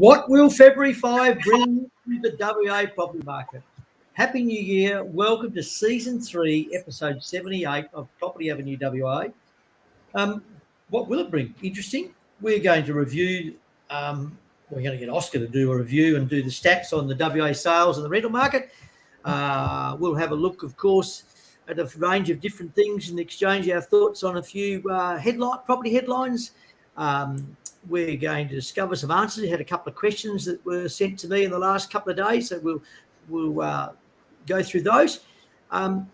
What will February 5 bring to the WA property market? Happy New Year. Welcome to Season 3, Episode 78 of Property Avenue WA. What will it bring? Interesting. We're going to review, we're going to get Oscar to do a review and do the stats on the WA sales and the rental market. We'll have a look, of course, at a range of different things and exchange our thoughts on a few property headlines. We're going to discover some answers. I had a couple of questions that were sent to me in the last couple of days, so we'll go through those. And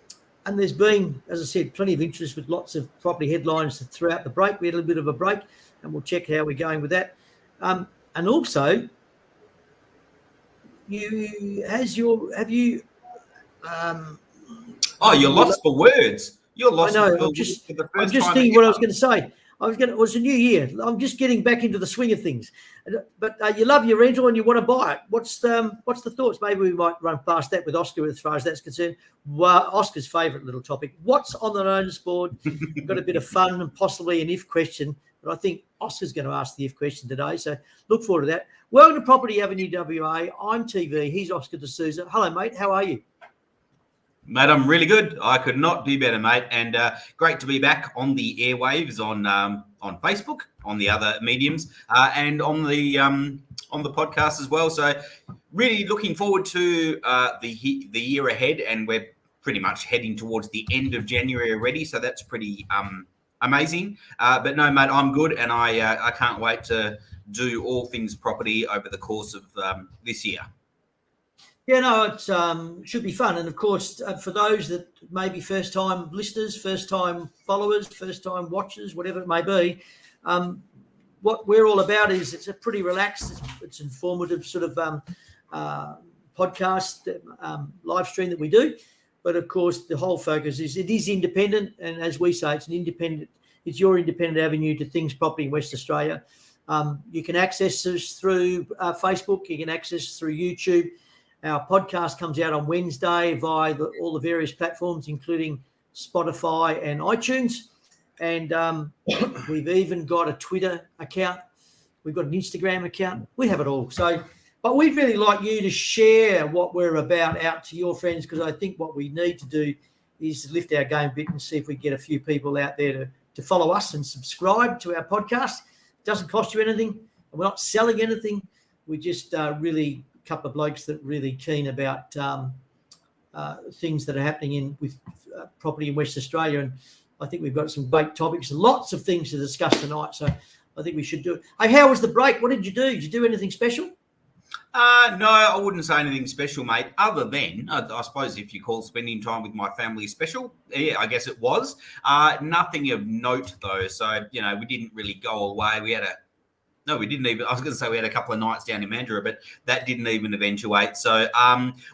there's been, as I said, plenty of interest with lots of property headlines throughout the break. We had a little bit of a break, and we'll check how we're going with that. And also, you're lost for words. You're lost. I know. I'm just thinking what I was going to say. It was a new year. I'm just getting back into the swing of things. But you love your rental and you want to buy it. What's the thoughts? Maybe we might run past that with Oscar as far as that's concerned. Well, Oscar's favourite little topic. What's on the notice board? We've got a bit of fun and possibly an if question. But I think Oscar's going to ask the if question today. So look forward to that. Welcome to Property Avenue WA. I'm TV. He's Oscar D'Souza. Hello, mate. How are you? Mate, I'm really good. I could not do better, mate. And great to be back on the airwaves on Facebook, on the other mediums, and on the podcast as well. So really looking forward to the year ahead, and we're pretty much heading towards the end of January already. So that's pretty amazing. But no, mate, I'm good, and I can't wait to do all things property over the course of this year. Yeah, no, it should be fun. And, of course, for those that may be first-time listeners, first-time followers, first-time watchers, whatever it may be, what we're all about is it's a pretty relaxed, it's informative sort of podcast, live stream that we do. But, of course, the whole focus is it is independent. And as we say, it's your independent avenue to things property in West Australia. You can access us through Facebook. You can access us through YouTube. Our podcast comes out on Wednesday via all the various platforms, including Spotify and iTunes. And we've even got a Twitter account. We've got an Instagram account. We have it all. But we'd really like you to share what we're about out to your friends, because I think what we need to do is lift our game a bit and see if we get a few people out there to follow us and subscribe to our podcast. It doesn't cost you anything. We're not selling anything. We just really couple of blokes that are really keen about things that are happening with property in West Australia, and I think we've got some great topics and lots of things to discuss tonight, so I think we should do it. Hey, how was the break? What did you do? Did you do anything special? No, I wouldn't say anything special, mate, other than, I suppose if you call spending time with my family special, yeah, I guess it was. Nothing of note, though, so, we didn't really go away. We didn't even. I was going to say we had a couple of nights down in Mandurah, but that didn't even eventuate. So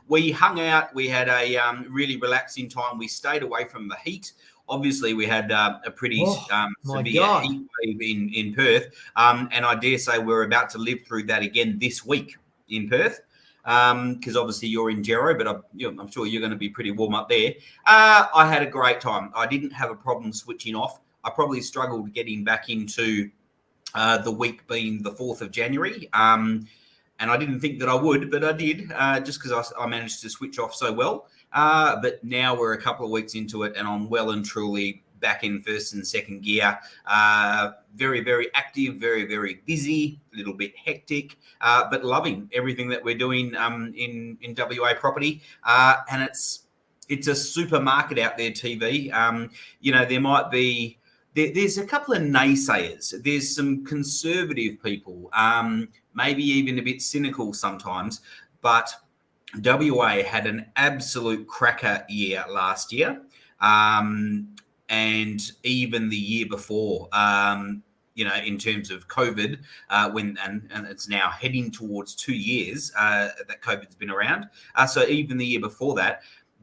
we hung out. We had a really relaxing time. We stayed away from the heat. Obviously, we had a pretty severe heat wave in Perth, and I dare say we're about to live through that again this week in Perth. Because obviously you're in Gero, but I'm sure you're going to be pretty warm up there. I had a great time. I didn't have a problem switching off. I probably struggled getting back into the week being the 4th of January. And I didn't think that I would, but I did, just because I managed to switch off so well. But now we're a couple of weeks into it, and I'm well and truly back in first and second gear. Very, very active, very, very busy, a little bit hectic, but loving everything that we're doing in WA property. And it's a supermarket out there, TV. There might be... There's a couple of naysayers. There's some conservative people, maybe even a bit cynical sometimes, but WA had an absolute cracker year last year, and even the year before, in terms of COVID, and it's now heading towards 2 years that COVID's been around. So even the year before that,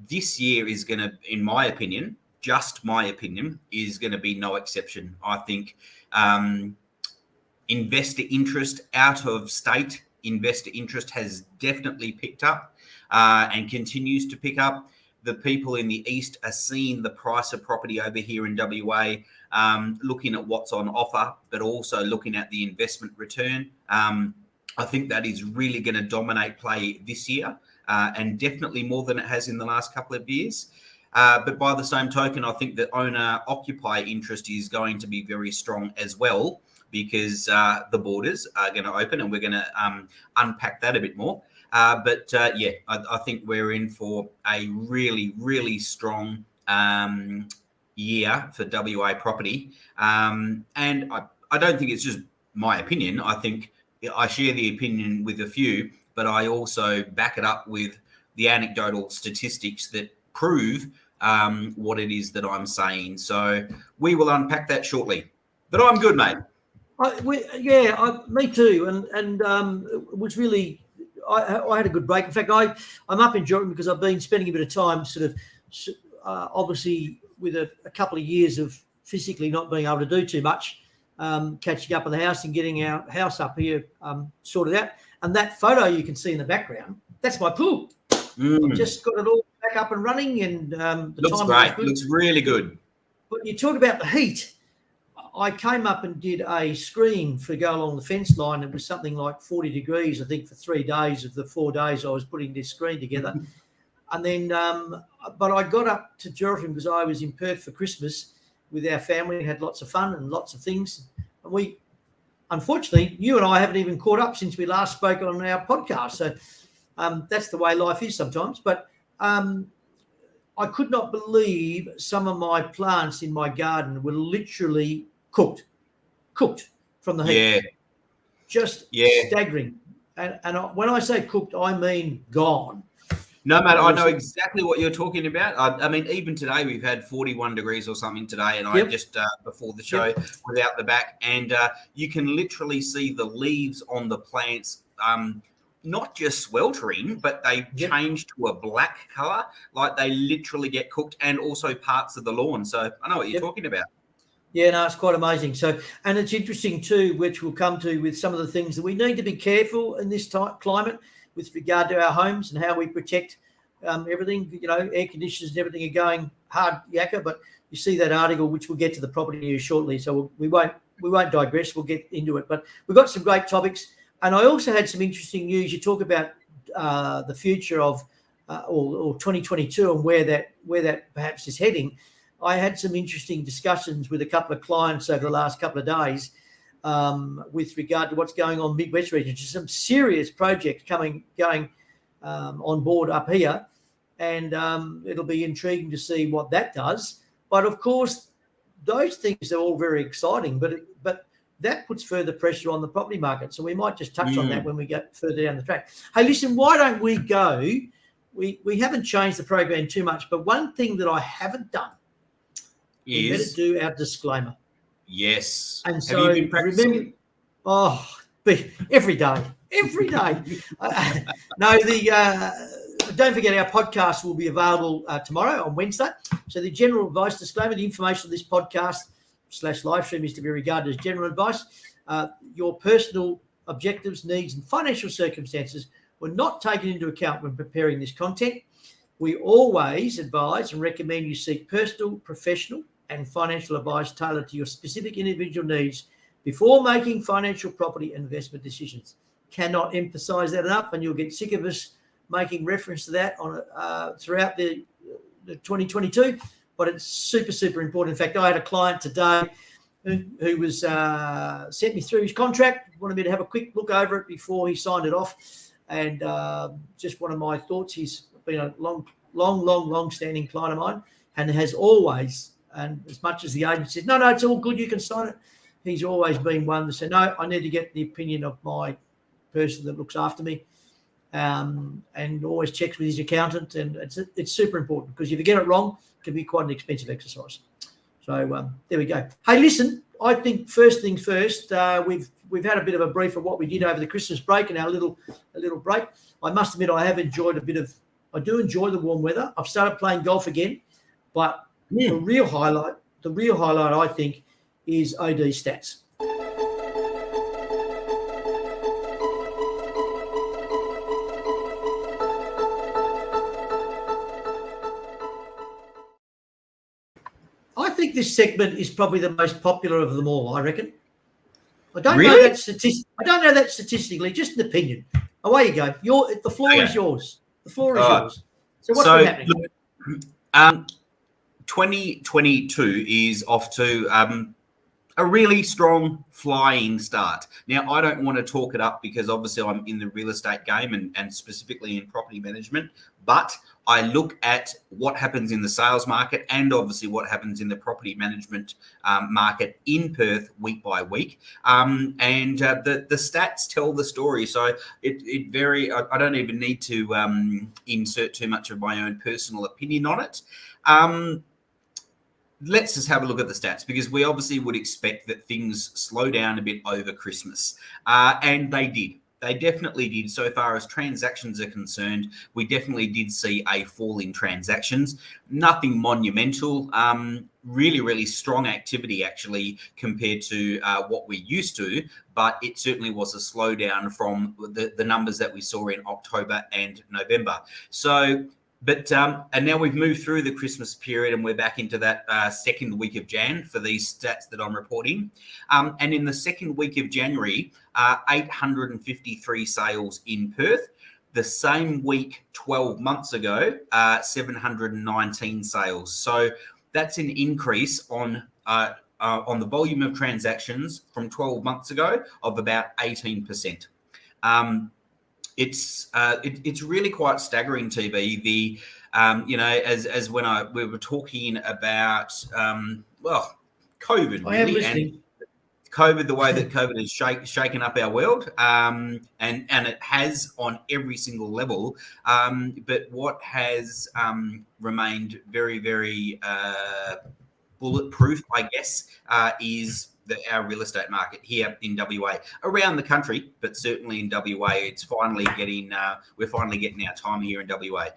this year is going to, in my opinion, just my opinion, is going to be no exception. I think investor interest out of state, investor interest has definitely picked up and continues to pick up. The people in the East are seeing the price of property over here in WA, looking at what's on offer, but also looking at the investment return. I think that is really going to dominate play this year, and definitely more than it has in the last couple of years. But by the same token, I think that owner-occupier interest is going to be very strong as well, because the borders are going to open, and we're going to unpack that a bit more. But I think we're in for a really, really strong year for WA property. And I don't think it's just my opinion. I think I share the opinion with a few, but I also back it up with the anecdotal statistics that prove what it is that I'm saying. So we will unpack that shortly. But I'm good, mate. Me too. And it was really, I had a good break. In fact, I'm up in Jordan because I've been spending a bit of time sort of obviously with a couple of years of physically not being able to do too much, catching up on the house and getting our house up here sorted out. And that photo you can see in the background, that's my pool. I've just got it all back up and running, and the looks time great. Looks really good. But you talk about the heat. I came up and did a screen for go along the fence line. It was something like 40 degrees, I think, for 3 days of the 4 days I was putting this screen together. And then, but I got up to Geraldton because I was in Perth for Christmas with our family and had lots of fun and lots of things. And we, unfortunately, you and I haven't even caught up since we last spoke on our podcast. So that's the way life is sometimes. But I could not believe some of my plants in my garden were literally cooked from the heat. Yeah. Just staggering. And when I say cooked, I mean gone. No, mate, I know exactly what you're talking about. I mean, even today we've had 41 degrees or something today, and I just before the show was out the back, and you can literally see the leaves on the plants not just sweltering, but they change to a black colour, like they literally get cooked, and also parts of the lawn. So I know what you're talking about. Yeah, no, it's quite amazing. So, and it's interesting too, which we'll come to with some of the things that we need to be careful in this climate with regard to our homes and how we protect everything. You know, air conditioners and everything are going hard yakka, but you see that article, which we'll get to the property news shortly. So we won't digress. We'll get into it. But we've got some great topics. And I also had some interesting news. You talk about the future of or 2022 and where that perhaps is heading. I had some interesting discussions with a couple of clients over the last couple of days with regard to what's going on Midwest region. Just some serious projects going on board up here, and it'll be intriguing to see what that does. But of course, those things are all very exciting, but that puts further pressure on the property market. So we might just touch on that when we get further down the track. Hey, listen, why don't we go? We haven't changed the program too much, but one thing that I haven't done is we better do our disclaimer. Yes. And so have you been practicing? Every day. No, don't forget our podcast will be available tomorrow on Wednesday. So the general advice disclaimer, the information of this podcast / live stream is to be regarded as general advice. Your personal objectives, needs and financial circumstances were not taken into account when preparing this content. We always advise and recommend you seek personal, professional and financial advice tailored to your specific individual needs before making financial property investment decisions. Cannot emphasize that enough, and you'll get sick of us making reference to that on throughout the 2022, but it's super, super important. In fact, I had a client today who was sent me through his contract, wanted me to have a quick look over it before he signed it off, and just one of my thoughts. He's been a long-standing client of mine, and has always, and as much as the agent says, no, it's all good, you can sign it, he's always been one to say, no, I need to get the opinion of my person that looks after me, and always checks with his accountant. And it's super important, because if you get it wrong, it can be quite an expensive exercise. So there we go. Hey, listen, I think first things first, we've had a bit of a brief of what we did over the Christmas break and our little break. I must admit, I do enjoy the warm weather. I've started playing golf again, but the real highlight, I think, is OD stats. I think this segment is probably the most popular of them all, I reckon. I don't know Really? that I don't know that statistically. Just an opinion. Away you go. The floor is yours. The floor is yours. So what's been happening? Look, 2022 is off to a really strong flying start. Now, I don't want to talk it up because obviously I'm in the real estate game and specifically in property management, but I look at what happens in the sales market and obviously what happens in the property management market in Perth week by week. And the stats tell the story. So I don't even need to insert too much of my own personal opinion on it. Let's just have a look at the stats because we obviously would expect that things slow down a bit over Christmas. And they did. They definitely did. So far as transactions are concerned, we definitely did see a fall in transactions. Nothing monumental. Really, really strong activity actually compared to what we used to, but it certainly was a slowdown from the numbers that we saw in October and November. And now we've moved through the Christmas period and we're back into that second week of Jan for these stats that I'm reporting. And in the second week of January, 853 sales in Perth. The same week 12 months ago, 719 sales. So that's an increase on the volume of transactions from 12 months ago of about 18%. It's really quite staggering, TV. As when we were talking about COVID, really, and COVID, the way that COVID has shaken up our world, and it has on every single level. But what has remained very, very bulletproof, I guess, is our real estate market here in WA, around the country, but certainly in WA, it's finally we're finally getting our time here in WA.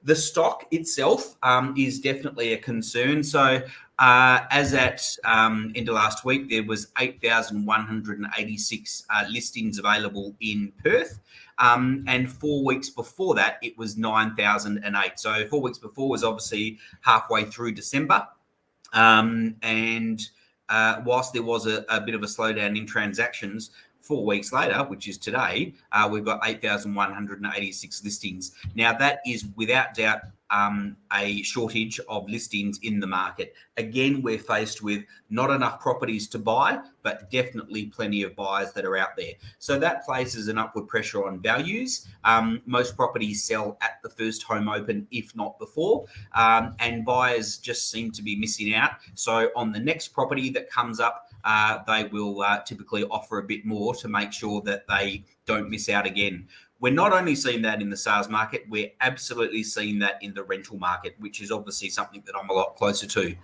The stock itself is definitely a concern. So as at end of last week, there was 8,186 listings available in Perth. And 4 weeks before that, it was 9,008. So 4 weeks before was obviously halfway through December. Whilst there was a bit of a slowdown in transactions, 4 weeks later, which is today, we've got 8,186 listings. Now, that is without doubt a shortage of listings in the market. Again, we're faced with not enough properties to buy, but definitely plenty of buyers that are out there. So that places an upward pressure on values. Most properties sell at the first home open, if not before, and buyers just seem to be missing out. So on the next property that comes up, they will typically offer a bit more to make sure that they don't miss out again. We're not only seeing that in the sales market, we're absolutely seeing that in the rental market, which is obviously something that I'm a lot closer to.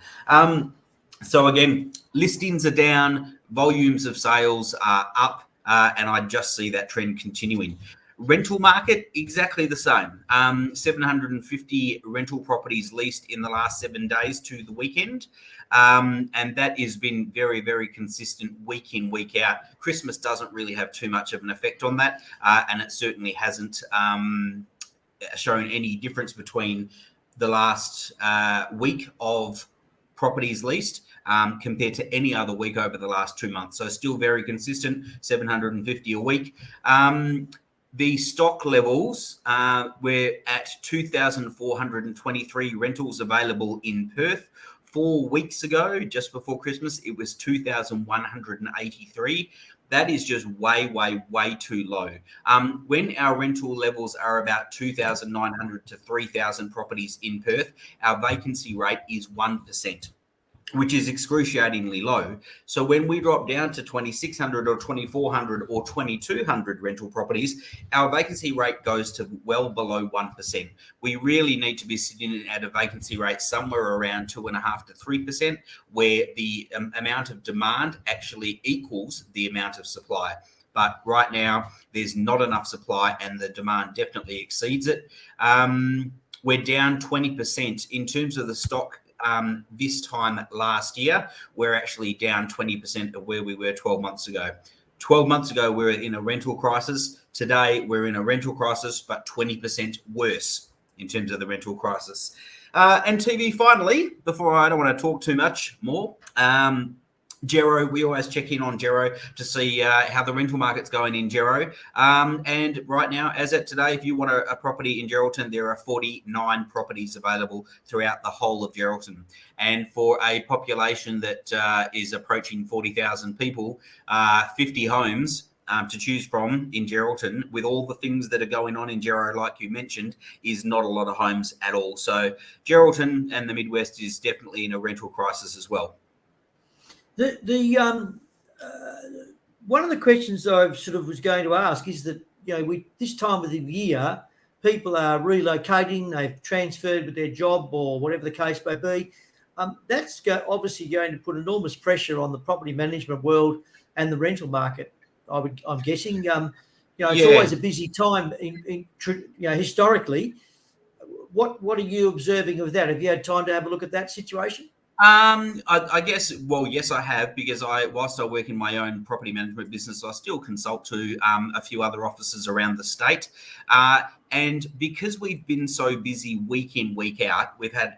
So again, listings are down, volumes of sales are up, and I just see that trend continuing. Rental market, exactly the same. 750 rental properties leased in the last 7 days to the weekend. And that has been very, very consistent week in, week out. Christmas doesn't really have too much of an effect on that. And it certainly hasn't shown any difference between the last week of properties leased compared to any other week over the last 2 months. So still very consistent, 750 a week. The stock levels, we're at 2,423 rentals available in Perth. 4 weeks ago, just before Christmas, it was 2,183. That is just way, way, way too low. When our rental levels are about 2,900 to 3,000 properties in Perth, our vacancy rate is 1%. Which is excruciatingly low. So when we drop down to 2,600 or 2,400 or 2,200 rental properties, our vacancy rate goes to well below 1%. We really need to be sitting at a vacancy rate somewhere around 2.5% to 3%, where the amount of demand actually equals the amount of supply. But right now, there's not enough supply and the demand definitely exceeds it. We're down 20% in terms of the stock. This time last year, we're actually down 20% of where we were 12 months ago. 12 months ago, we were in a rental crisis. Today, we're in a rental crisis, but 20% worse in terms of the rental crisis. And TV, finally, before I don't want to talk too much more, Gero, we always check in on Gero to see how the rental market's going in Gero. And right now, as at today, if you want a property in Geraldton, there are 49 properties available throughout the whole of Geraldton. And for a population that is approaching 40,000 people, 50 homes to choose from in Geraldton, with all the things that are going on in Gero, like you mentioned, is not a lot of homes at all. So Geraldton and the Midwest is definitely in a rental crisis as well. One of the questions I sort of was going to ask is that, this time of the year, people are relocating, they've transferred with their job or whatever the case may be. That's obviously going to put enormous pressure on the property management world and the rental market. I'm guessing. It's always a busy time historically. What are you observing of that? Have you had time to have a look at that situation? I guess, well, yes, I have, because whilst I work in my own property management business, I still consult to a few other offices around the state. And because we've been so busy week in, week out, we've had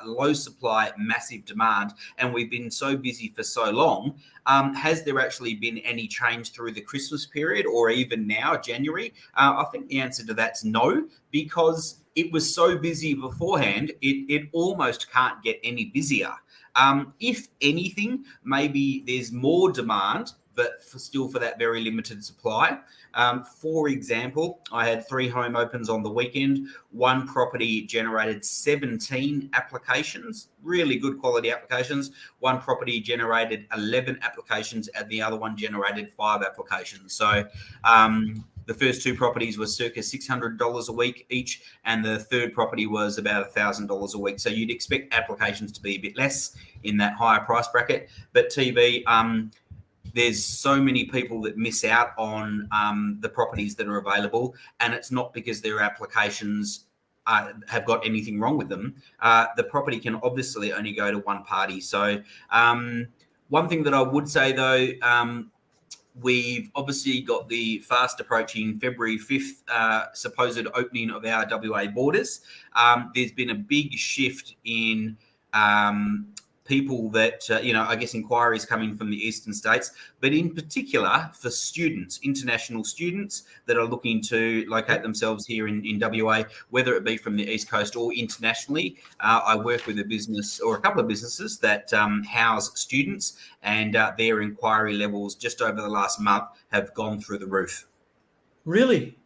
low supply, massive demand, and we've been so busy for so long. Has there actually been any change through the Christmas period or even now, January? I think the answer to that's no, because it was so busy beforehand, it almost can't get any busier. If anything, maybe there's more demand, but still for that very limited supply. For example, I had 3 home opens on the weekend. One property generated 17 applications, really good quality applications. One property generated 11 applications and the other one generated 5 applications. So the first 2 properties were circa $600 a week each, and the third property was about $1,000 a week. So you'd expect applications to be a bit less in that higher price bracket. But TV, there's so many people that miss out on the properties that are available, and it's not because their applications have got anything wrong with them. The property can obviously only go to one party. So one thing that I would say though, we've obviously got the fast approaching February 5th supposed opening of our WA borders. There's been a big shift in people that, I guess inquiries coming from the eastern states, but in particular for students, international students that are looking to locate themselves here in WA, whether it be from the East Coast or internationally. I work with a business or a couple of businesses that house students, and their inquiry levels just over the last month have gone through the roof. Really?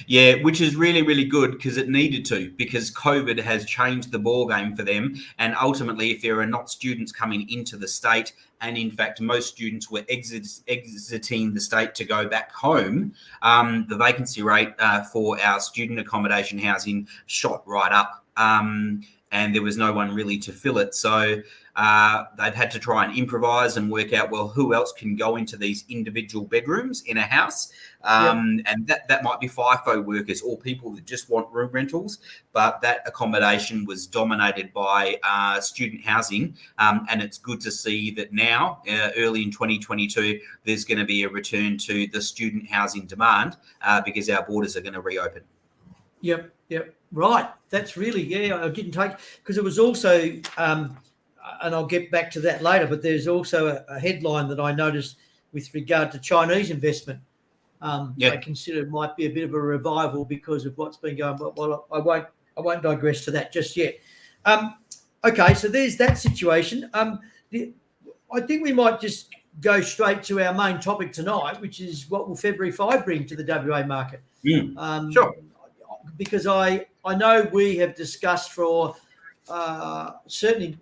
Yeah, which is really, really good, because it needed to, because COVID has changed the ball game for them. And ultimately, if there are not students coming into the state, and in fact, most students were exiting the state to go back home, the vacancy rate for our student accommodation housing shot right up. And there was no one really to fill it. So they've had to try and improvise and work out, well, who else can go into these individual bedrooms in a house? And that might be FIFO workers or people that just want room rentals. But that accommodation was dominated by student housing. And it's good to see that now, early in 2022, there's going to be a return to the student housing demand because our borders are going to reopen. Yep. Right. That's really, I didn't take, because it was also, and I'll get back to that later, but there's also a headline that I noticed with regard to Chinese investment. I consider it might be a bit of a revival because of what's been going on. Well, I won't digress to that just yet. Okay, so there's that situation. I think we might just go straight to our main topic tonight, which is what will February 5 bring to the WA market. Sure. Because I know we have discussed for certainly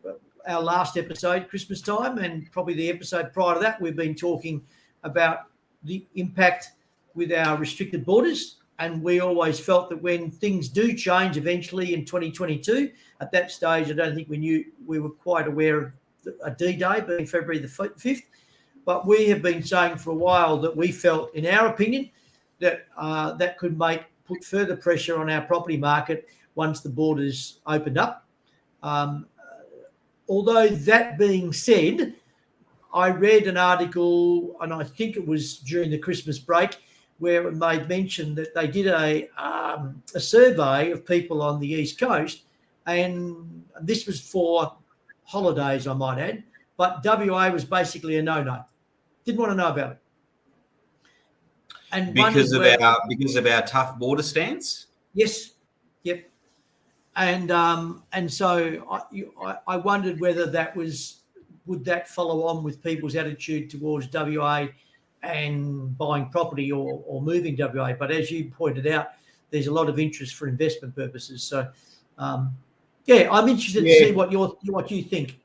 our last episode, Christmas time, and probably the episode prior to that, we've been talking about the impact with our restricted borders. And we always felt that when things do change eventually in 2022, at that stage, I don't think we were quite aware of a D-Day being February the 5th. But we have been saying for a while that we felt, in our opinion, that that could put further pressure on our property market once the borders opened up. Although that being said, I read an article, and I think it was during the Christmas break, where it made mention that they did a survey of people on the East Coast, and this was for holidays, I might add, but WA was basically a no-no. Didn't want to know about it. And because of our tough border stance. Yes, yep. And so I wondered whether would that follow on with people's attitude towards WA and buying property or moving WA. But as you pointed out, there's a lot of interest for investment purposes. So, I'm interested to see what you think.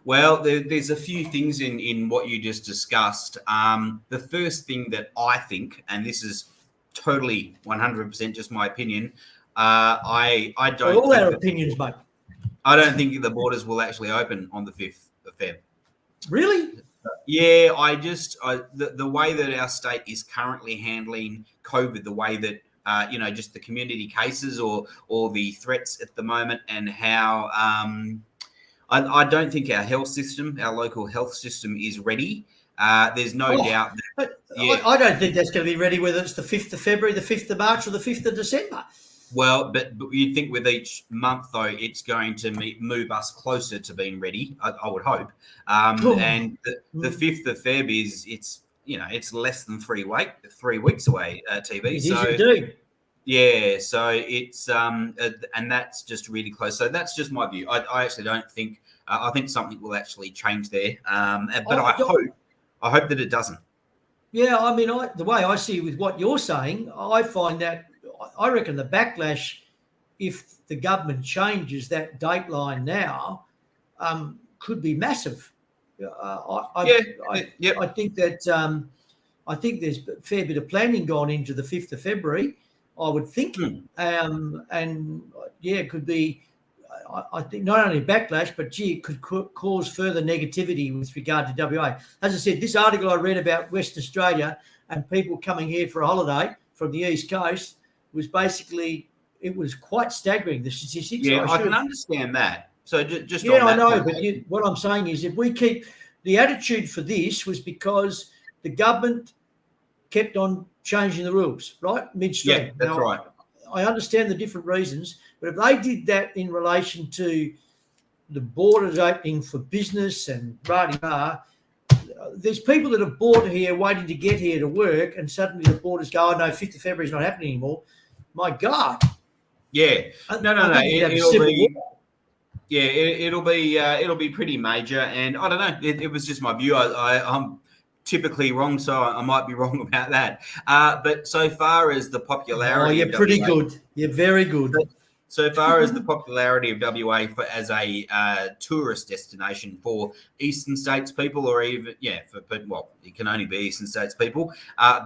Well, there's a few things in what you just discussed. The first thing that I think, and this is totally 100% just my opinion, I don't. All our opinions, mate. I don't think the borders will actually open on the 5th of Feb. Really? Yeah, the way that our state is currently handling COVID, the way that just the community cases or the threats at the moment, and how I don't think our health system, our local health system, is ready. There's no doubt that. I don't think that's going to be ready, whether it's the 5th of February, the 5th of March, or the 5th of December. Well, but you'd think with each month, though, it's going to move us closer to being ready, I would hope. And the 5th of Feb it's less than 3 weeks away, TV. It is indeed. Yeah, so it's and that's just really close. So that's just my view. I actually don't think I think something will actually change there. But I hope that it doesn't. Yeah, I mean, the way I see with what you're saying, I find that I reckon the backlash, if the government changes that dateline now, could be massive. I think that I think there's a fair bit of planning gone into the 5th of February. I would think, it could be. I think not only backlash, but it could cause further negativity with regard to WA. As I said, this article I read about Western Australia and people coming here for a holiday from the East Coast was basically, it was quite staggering, the statistics. Yeah, I can understand that. So just yeah, I know, but what I'm saying is, if we keep the attitude for this was because the government kept on changing the rules, right, midstream. Yeah, that's right. I understand the different reasons, but if they did that in relation to the borders opening for business and rah-de-rah, there's people that have bought here waiting to get here to work, and suddenly the borders go, oh no, 5th of February is not happening anymore. My God. Yeah. No. It'll be pretty major, and I don't know. It was just my view. I'm typically wrong, so I might be wrong about that. But so far as the popularity, you're pretty good. You're very good. So far as the popularity of WA as a tourist destination for eastern states people, or even it can only be eastern states people,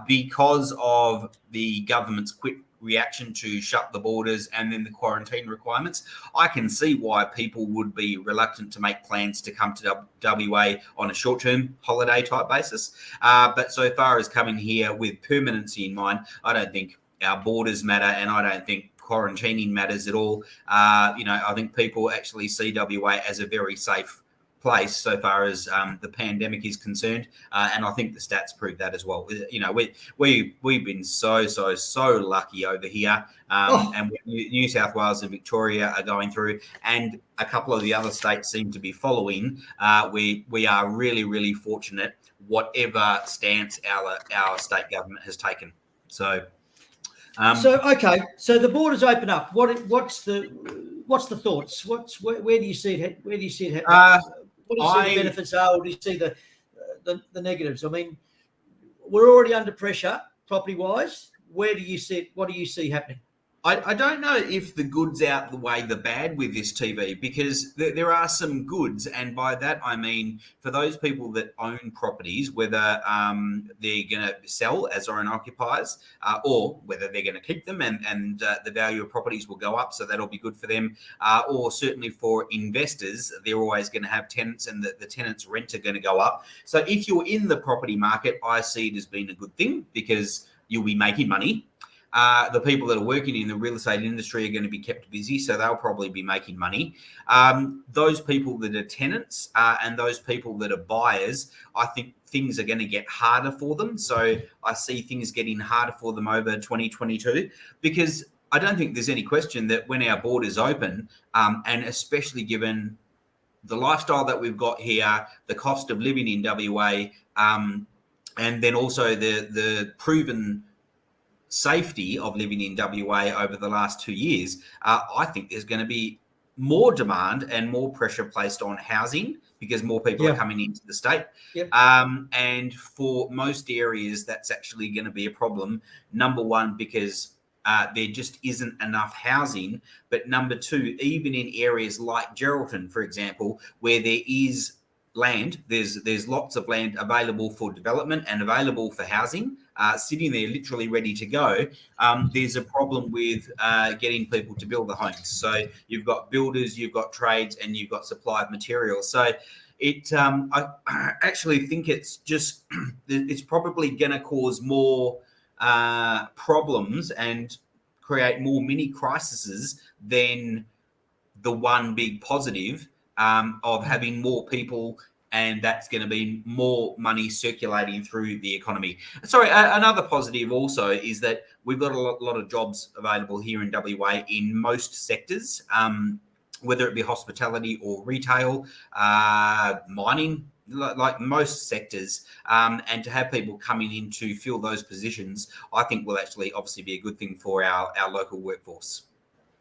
because of the government's quick reaction to shut the borders and then the quarantine requirements, I can see why people would be reluctant to make plans to come to WA on a short-term holiday type basis. But so far as coming here with permanency in mind, I don't think our borders matter, and I don't think quarantining matters at all. I think people actually see WA as a very safe place so far as the pandemic is concerned, and I think the stats prove that as well. We've been so lucky over here, and New South Wales and Victoria are going through, and a couple of the other states seem to be following. We are really fortunate, whatever stance our state government has taken. So the borders open up. What's the thoughts? Where do you see it? Where do you see it happening? What do you see the benefits are? Or do you see the negatives? I mean, we're already under pressure property wise. Where do you see it? What do you see happening? I don't know if the good's outweigh the bad with this, TV, because there are some goods, and by that I mean for those people that own properties, whether they're going to sell as owner occupiers or whether they're going to keep them, and the value of properties will go up, so that'll be good for them, or certainly for investors, they're always going to have tenants, and the tenants' rent are going to go up. So if you're in the property market, I see it as being a good thing because you'll be making money. The people that are working in the real estate industry are going to be kept busy, so they'll probably be making money. Those people that are tenants and those people that are buyers, I think things are going to get harder for them. So I see things getting harder for them over 2022, because I don't think there's any question that when our borders open, and especially given the lifestyle that we've got here, the cost of living in WA, and then also the proven safety of living in WA over the last 2 years, I think there's going to be more demand and more pressure placed on housing because more people are coming into the state. And for most areas, that's actually going to be a problem. Number one, because there just isn't enough housing. But number two, even in areas like Geraldton, for example, where there is land, there's lots of land available for development and available for housing, sitting there literally ready to go. There's a problem with getting people to build the homes. So you've got builders, you've got trades, and you've got supply of materials. So I actually think it's probably going to cause more problems and create more mini crises than the one big positive of having more people, and that's going to be more money circulating through the economy. Sorry, another positive also is that we've got a lot of jobs available here in WA in most sectors, whether it be hospitality or retail, mining, like most sectors, and to have people coming in to fill those positions, I think will actually obviously be a good thing for our local workforce.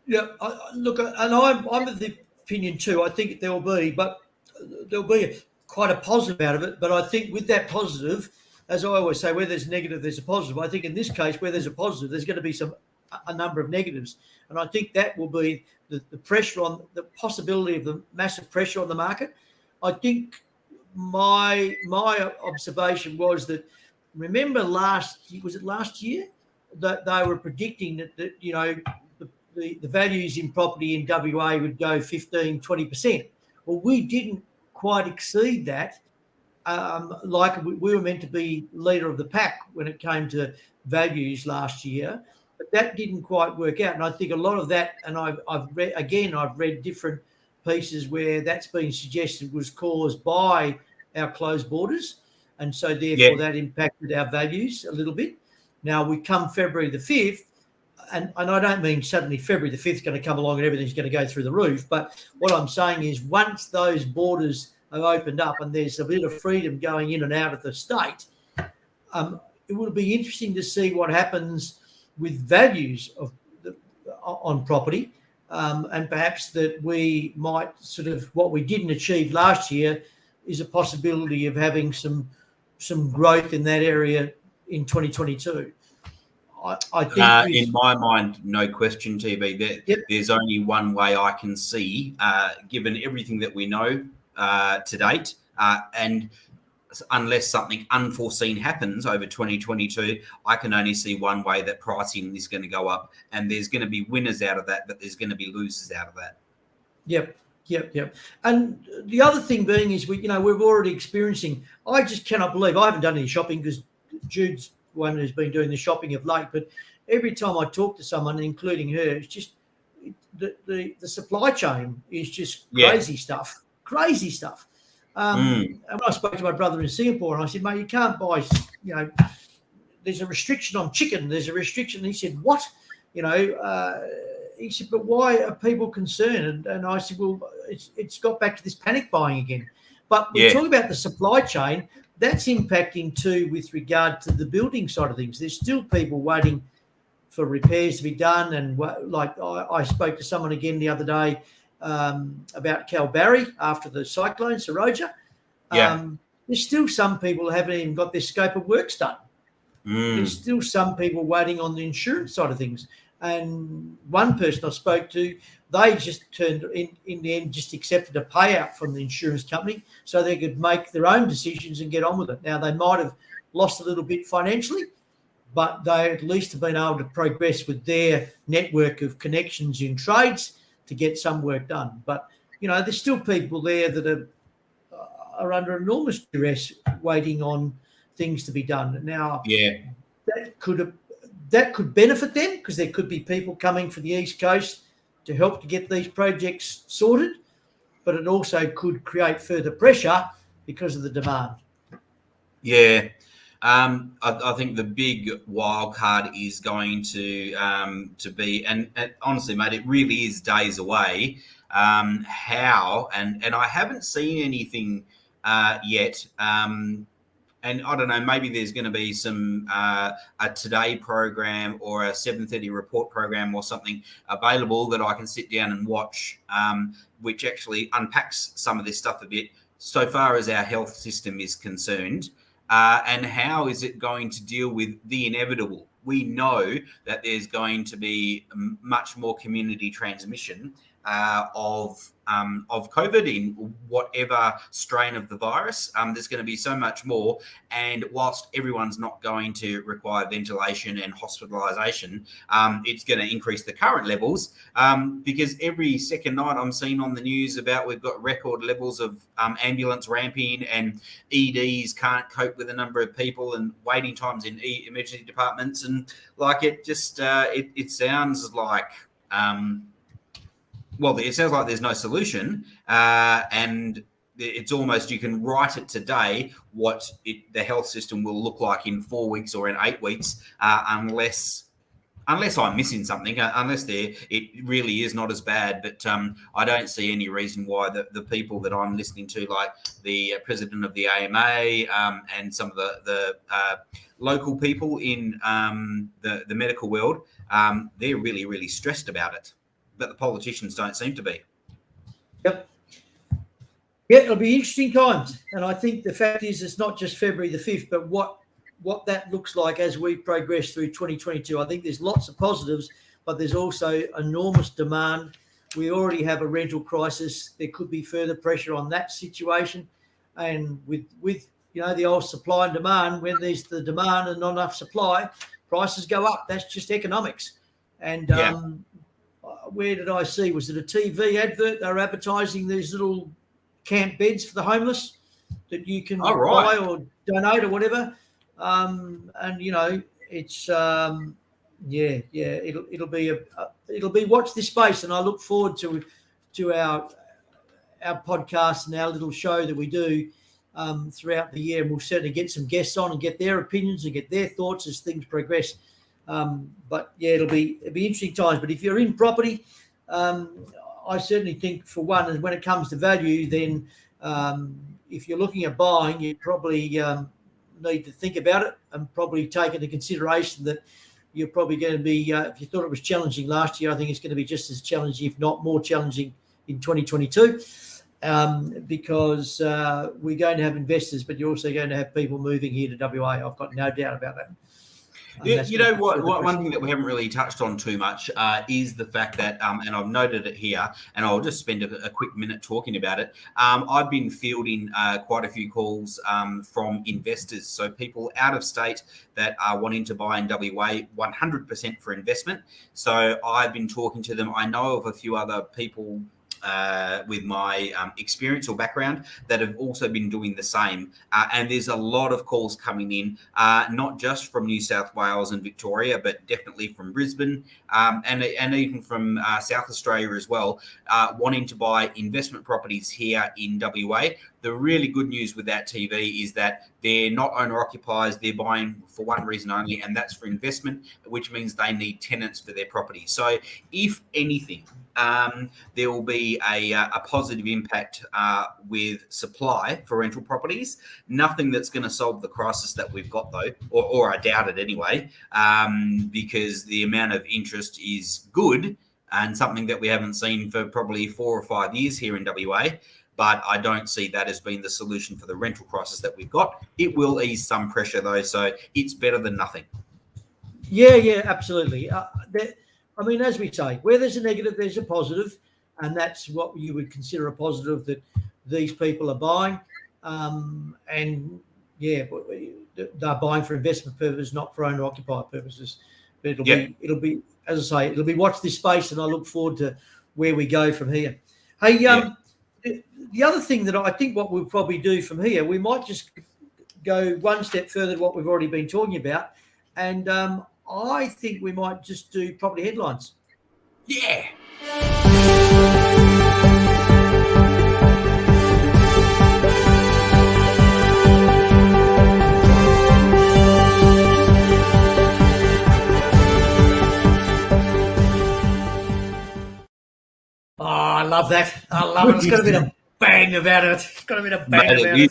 Yeah, look, and I'm of the opinion too. I think there'll be quite a positive out of it. But I think with that positive, as I always say, where there's negative, there's a positive. I think in this case, where there's a positive, there's going to be a number of negatives, and I think that will be the pressure on the possibility of the massive pressure on the market. I think my observation was that, remember last year that they were predicting that you know the values in property in WA would go 15-20%. Well, we didn't quite exceed that. Like we were meant to be leader of the pack when it came to values last year, but that didn't quite work out. And I think a lot of that, and I've read different pieces where that's been suggested was caused by our closed borders, and so therefore that impacted our values a little bit. Now we come February the 5th, and I don't mean suddenly February the 5th is going to come along and everything's going to go through the roof, but what I'm saying is once those borders are opened up and there's a bit of freedom going in and out of the state, it will be interesting to see what happens with values on property, and perhaps that we might sort of, what we didn't achieve last year is a possibility of having some growth in that area in 2022. I think in my mind, no question, TV. There's only one way I can see, given everything that we know to date, and unless something unforeseen happens over 2022, I can only see one way that pricing is going to go up, and there's going to be winners out of that, but there's going to be losers out of that. Yep. And the other thing being is we're already experiencing. I just cannot believe I haven't done any shopping because Jude's one who's been doing the shopping of late. But every time I talk to someone, including her, it's just the supply chain is just crazy stuff. And when I spoke to my brother in Singapore, and I said, mate, you can't buy, there's a restriction on chicken. There's a restriction. And he said, what? He said, but why are people concerned? And I said, well, it's got back to this panic buying again. But we talk about the supply chain. That's impacting too with regard to the building side of things. There's still people waiting for repairs to be done. And like I spoke to someone again the other day about Kalbarri after the cyclone, Seroja. There's still some people who haven't even got their scope of works done. There's still some people waiting on the insurance side of things. And one person I spoke to, they just turned in the end, just accepted a payout from the insurance company so they could make their own decisions and get on with it. Now, they might have lost a little bit financially, but they at least have been able to progress with their network of connections in trades to get some work done. But, there's still people there that are under enormous duress waiting on things to be done. Now, that could benefit them because there could be people coming from the East Coast to help to get these projects sorted, but it also could create further pressure because of the demand. Yeah. I think the big wild card is going to be, and honestly, mate, it really is days away, how, and I haven't seen anything yet. And I don't know, maybe there's going to be some a Today program or a 7:30 report program or something available that I can sit down and watch, which actually unpacks some of this stuff a bit so far as our health system is concerned. And how is it going to deal with the inevitable? We know that there's going to be much more community transmission of COVID in whatever strain of the virus. There's going to be so much more, and whilst everyone's not going to require ventilation and hospitalisation, it's going to increase the current levels, because every second night I'm seeing on the news about we've got record levels of ambulance ramping, and EDs can't cope with the number of people, and waiting times in emergency departments, and like it just it sounds like well, it sounds like there's no solution, and it's almost, you can write it today what the health system will look like in 4 weeks or in 8 weeks, unless I'm missing something, unless it really is not as bad. But I don't see any reason why the people that I'm listening to, like the president of the AMA and some of the local people in the medical world, they're really, really stressed about it. But the politicians don't seem to be. Yep. Yeah, it'll be interesting times. And I think the fact is it's not just February the 5th, but what that looks like as we progress through 2022. I think there's lots of positives, but there's also enormous demand. We already have a rental crisis. There could be further pressure on that situation. And with the old supply and demand, when there's the demand and not enough supply, prices go up. That's just economics. And where did I see? Was it a TV advert? They were advertising these little camp beds for the homeless that you can buy or donate or whatever. And it's it'll be watch this space, and I look forward to our podcast and our little show that we do throughout the year, and we'll certainly get some guests on and get their opinions and get their thoughts as things progress. But yeah, it'll be interesting times. But if you're in property, I certainly think, for one, and when it comes to value, then if you're looking at buying, you probably need to think about it and probably take into consideration that you're probably going to be, if you thought it was challenging last year, I think it's going to be just as challenging, if not more challenging, in 2022, because we're going to have investors, but you're also going to have people moving here to WA. I've got no doubt about that. You know what? One thing that we haven't really touched on too much is the fact that, and I've noted it here, and I'll just spend a quick minute talking about it. I've been fielding quite a few calls from investors, so people out of state that are wanting to buy in WA 100% for investment. So I've been talking to them. I know of a few other people with my experience or background that have also been doing the same. And there's a lot of calls coming in, not just from New South Wales and Victoria, but definitely from Brisbane and even from South Australia as well, wanting to buy investment properties here in WA. The really good news with that, TV, is that they're not owner-occupiers. They're buying for one reason only, and that's for investment, which means they need tenants for their property. So if anything, there will be a positive impact with supply for rental properties. Nothing that's going to solve the crisis that we've got, though, or I doubt it anyway, because the amount of interest is good and something that we haven't seen for probably 4 or 5 years here in WA. But I don't see that as being the solution for the rental crisis that we've got. It will ease some pressure, though, so it's better than nothing. Yeah, absolutely. I mean, as we say, where there's a negative, there's a positive, and that's what you would consider a positive, that these people are buying. And yeah, they're buying for investment purposes, not for owner-occupier purposes. But it'll be, as I say, it'll be watch this space, and I look forward to where we go from here. Hey, the other thing that I think what we'll probably do from here, we might just go one step further than what we've already been talking about, and I think we might just do property headlines. Yeah. Oh, I love that. I love it. It's got a bit of bang about it. It's got a bit of bang Mate, about it.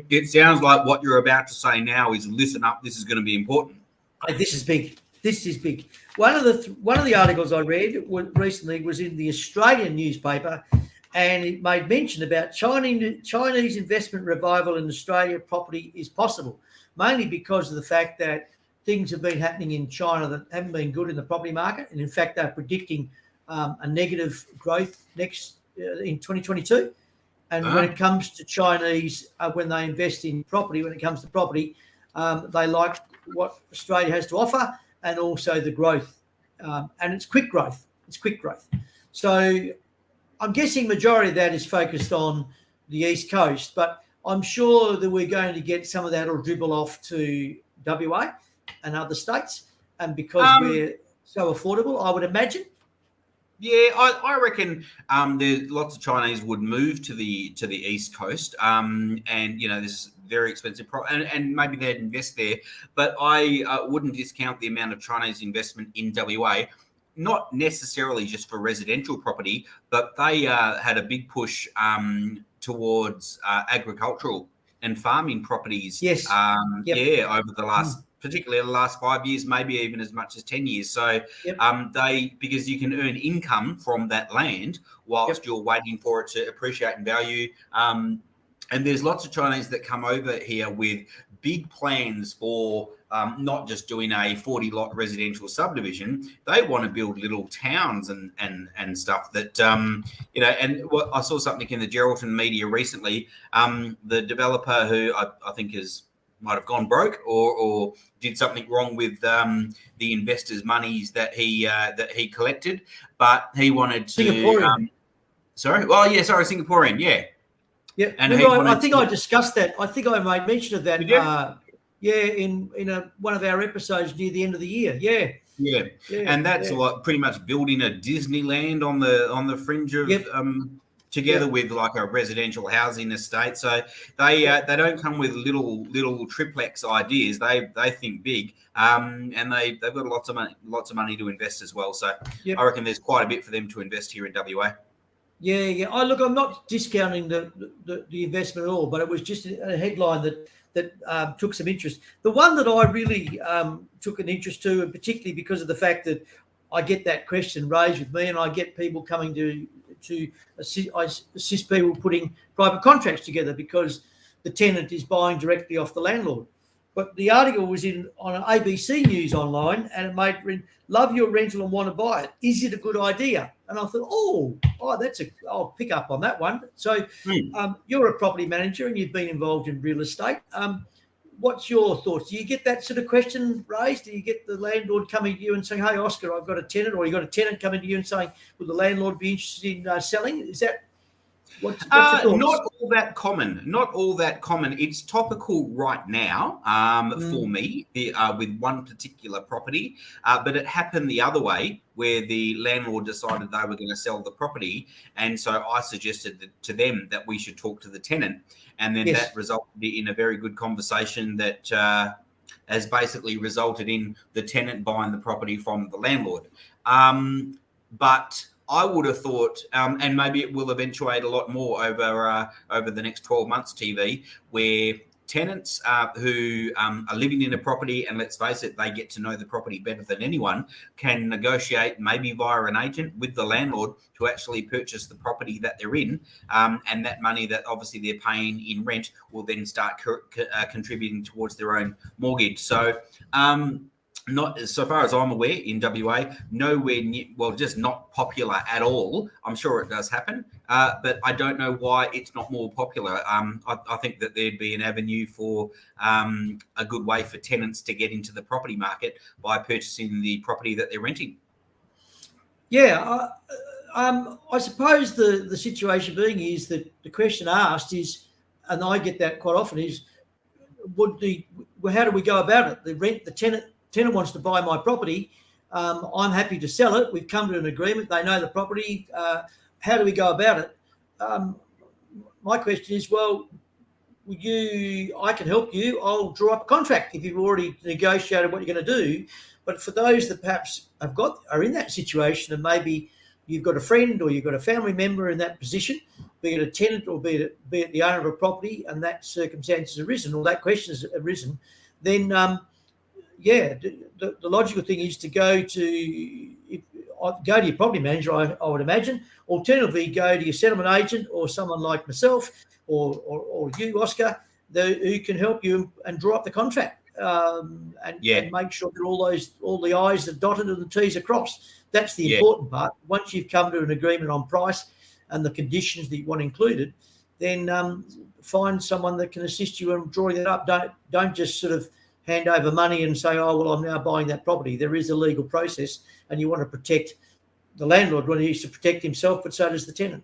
it sounds like what you're about to say now is listen up. This is going to be important. Hey, this is big. This is big. One of the articles I read recently was in the Australian newspaper, and it made mention about Chinese investment revival in Australia property is possible, mainly because of the fact that things have been happening in China that haven't been good in the property market, and in fact they're predicting a negative growth in 2022. And when it comes to Chinese, when they invest in property, when it comes to property, they like what Australia has to offer, and also the growth, and it's quick growth. It's quick growth. So I'm guessing majority of that is focused on the East Coast, but I'm sure that we're going to get some of that will dribble off to WA and other states, and because we're so affordable, I would imagine. Yeah, I reckon there's lots of Chinese would move to the East Coast, and this is very expensive, and maybe they'd invest there. But I wouldn't discount the amount of Chinese investment in WA, not necessarily just for residential property, but they had a big push towards agricultural and farming properties. Yes. Over the last. Particularly the last 5 years, maybe even as much as 10 years. So because you can earn income from that land whilst you're waiting for it to appreciate in value. And there's lots of Chinese that come over here with big plans for not just doing a 40-lot residential subdivision. They want to build little towns and stuff that, and I saw something in the Geraldton media recently. The developer who I think might have gone broke or did something wrong with the investors' monies that he collected, but he wanted to. Singaporean. Singaporean, yeah. Yeah, and I think I discussed that. I think I made mention of that. In one of our episodes near the end of the year. Yeah. And that's like pretty much building a Disneyland on the fringe of. Together with like a residential housing estate, so they don't come with little triplex ideas. They think big, and they've got lots of money to invest as well. So I reckon there's quite a bit for them to invest here in WA. Yeah. I'm not discounting the investment at all, but it was just a headline that took some interest. The one that I really took an interest to, and particularly because of the fact that I get that question raised with me, and I get people coming to assist people putting private contracts together because the tenant is buying directly off the landlord. But the article was on an ABC News online, and it made love your rental and want to buy it. Is it a good idea? And I thought, I'll pick up on that one. So you're a property manager and you've been involved in real estate. What's your thoughts? Do you get that sort of question raised? Do you get the landlord coming to you and saying, "Hey, Oscar, I've got a tenant," or you got a tenant coming to you and saying, "Would the landlord be interested in selling?" Is that what's your thoughts? Not all that common. Not all that common. It's topical right now for me with one particular property, but it happened the other way where the landlord decided they were going to sell the property, and so I suggested to them that we should talk to the tenant. And then that resulted in a very good conversation that has basically resulted in the tenant buying the property from the landlord. But I would have thought, and maybe it will eventuate a lot more over the next 12 months, TV, where tenants who are living in a property, and let's face it, they get to know the property better than anyone, can negotiate maybe via an agent with the landlord to actually purchase the property that they're in, and that money that obviously they're paying in rent will then start contributing towards their own mortgage. So not so far as I'm aware in WA, nowhere near, just not popular at all. I'm sure it does happen, but I don't know why it's not more popular. I think that there'd be an avenue for a good way for tenants to get into the property market by purchasing the property that they're renting. Yeah, I suppose the situation being is that the question asked is, and I get that quite often, is how do we go about it? The tenant wants to buy my property. I'm happy to sell it. We've come to an agreement. They know the property. How do we go about it? My question is, I can help you. I'll draw up a contract if you've already negotiated what you're going to do. But for those that perhaps are in that situation and maybe you've got a friend or you've got a family member in that position, be it a tenant or be it the owner of a property, and that circumstance has arisen or that question has arisen, then the logical thing is to go to your property manager, I would imagine. Alternatively, go to your settlement agent or someone like myself or you, Oscar, who can help you and draw up the contract and make sure that all the I's are dotted and the T's are crossed. That's the important part. Once you've come to an agreement on price and the conditions that you want included, then find someone that can assist you in drawing that up. Don't just sort of hand over money and say, oh, well, I'm now buying that property. There is a legal process, and you want to protect the landlord when he needs to protect himself, but so does the tenant.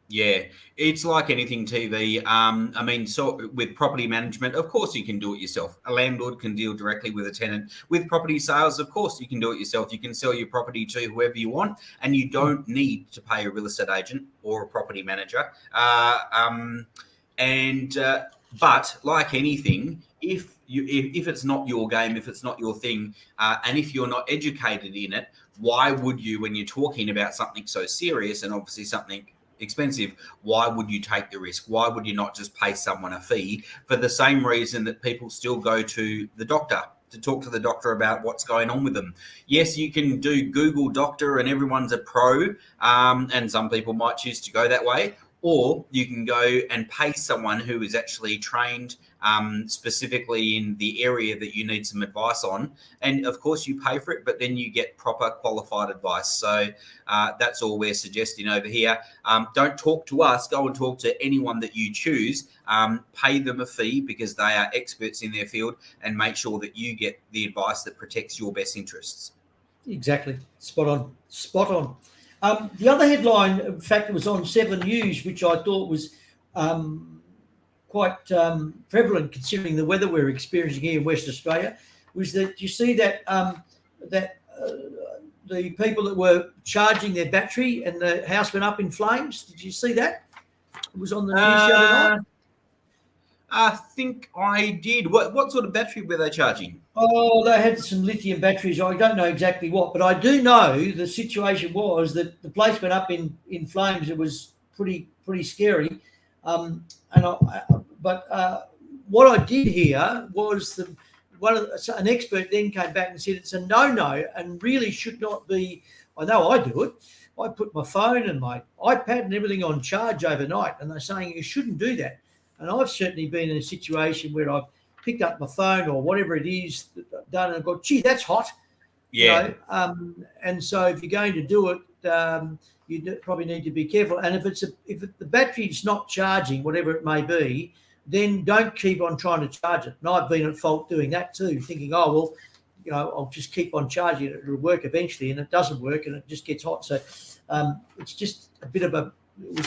Yeah, it's like anything, TV. I mean, so with property management, of course you can do it yourself. A landlord can deal directly with a tenant. With property sales, of course you can do it yourself. You can sell your property to whoever you want, and you don't need to pay a real estate agent or a property manager. But like anything, if it's not your game, if it's not your thing, and if you're not educated in it, why would you, when you're talking about something so serious and obviously something expensive, why would you take the risk? Why would you not just pay someone a fee for the same reason that people still go to the doctor to talk to the doctor about what's going on with them? Yes, you can do Google Doctor and everyone's a pro, and some people might choose to go that way, or you can go and pay someone who is actually trained specifically in the area that you need some advice on. And of course you pay for it, but then you get proper qualified advice. So that's all we're suggesting over here. Don't talk to us, go and talk to anyone that you choose. Pay them a fee because they are experts in their field, and make sure that you get the advice that protects your best interests. Exactly. Spot on. The other headline, in fact, it was on 7 News, which I thought was quite prevalent considering the weather we're experiencing here in Western Australia, was that you see that the people that were charging their battery and the house went up in flames. Did you see that? It was on the news the other night. I think I did. What sort of battery were they charging? Oh, they had some lithium batteries. I don't know exactly what, but I do know the situation was that the place went up in flames. It was pretty scary. But what I did hear was an expert then came back and said it's a no-no and really should not be. I know I do it. I put my phone and my iPad and everything on charge overnight, and they're saying you shouldn't do that. And I've certainly been in a situation where I've picked up my phone or whatever it is done and got, gee, that's hot. Yeah. You know? And so if you're going to do it, you probably need to be careful. And if the battery's not charging, whatever it may be, then don't keep on trying to charge it. And I've been at fault doing that too, thinking, oh, well, you know, I'll just keep on charging it. It'll work eventually, and it doesn't work, and it just gets hot. So it's just it was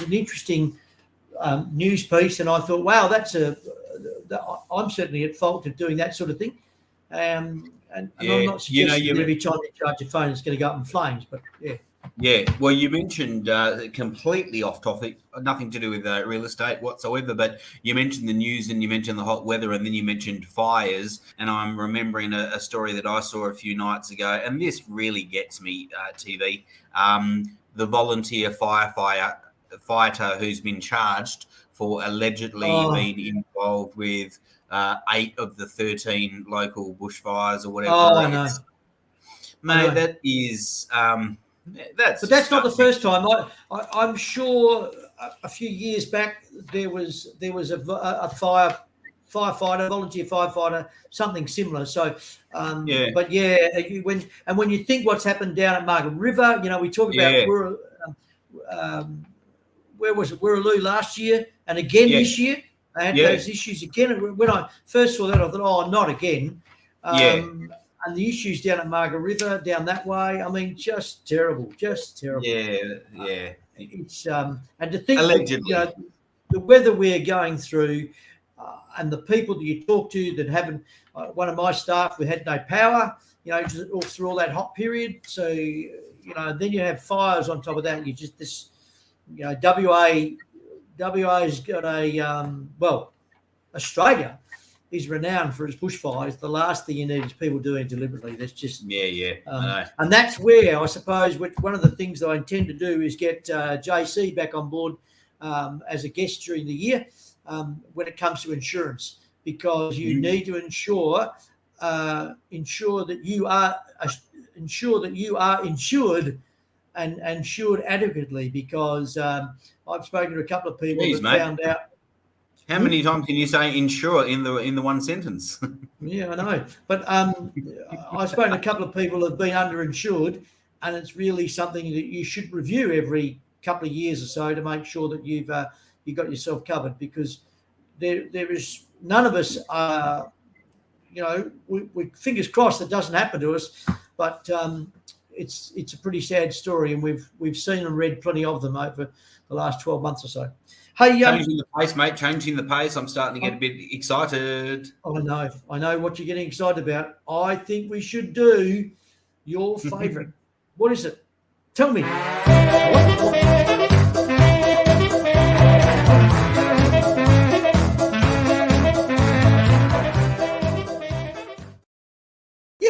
an interesting news piece, and I thought, wow, I'm certainly at fault of doing that sort of thing. And I'm not suggesting that every time you charge your phone, it's going to go up in flames, but yeah. Yeah, well, you mentioned completely off topic, nothing to do with real estate whatsoever, but you mentioned the news and you mentioned the hot weather and then you mentioned fires. And I'm remembering a story that I saw a few nights ago, and this really gets me, TV. The volunteer firefighter who's been charged for allegedly being involved with 8 of the 13 local bushfires or whatever. Oh, no. Mate, that is... but that's not the first time. I'm sure a few years back there was a firefighter, volunteer firefighter, something similar. So, but when you think what's happened down at Margaret River, you know, we talk about where was it, Wirraloo last year, and again this year they had those issues again. And when I first saw that, I thought, oh, not again. And the issues down at Margaret River, down that way, I mean, just terrible. Yeah. It's and to think, allegedly, you know, the weather we're going through, and the people that you talk to that haven't. One of my staff, we had no power, you know, all through all that hot period. So, you know, then you have fires on top of that. And you just this, you know, WA's got Australia is renowned for its bushfires, the last thing you need is people doing it deliberately. That's just I know. and that's where I suppose one of the things that I intend to do is get JC back on board as a guest during the year when it comes to insurance, because you need to ensure that you are insured and insured adequately, because I've spoken to a couple of people found out. How many times can you say insure in the one sentence? Yeah, I know. But I've spoken to a couple of people who have been underinsured, and it's really something that you should review every couple of years or so to make sure that you've got yourself covered, because there is none of us we fingers crossed it doesn't happen to us, but it's a pretty sad story, and we've seen and read plenty of them over the last 12 months or so. Hey, changing the pace, mate. Changing the pace. I'm starting to get a bit excited. I know what you're getting excited about. I think we should do your favourite. What is it? Tell me. You're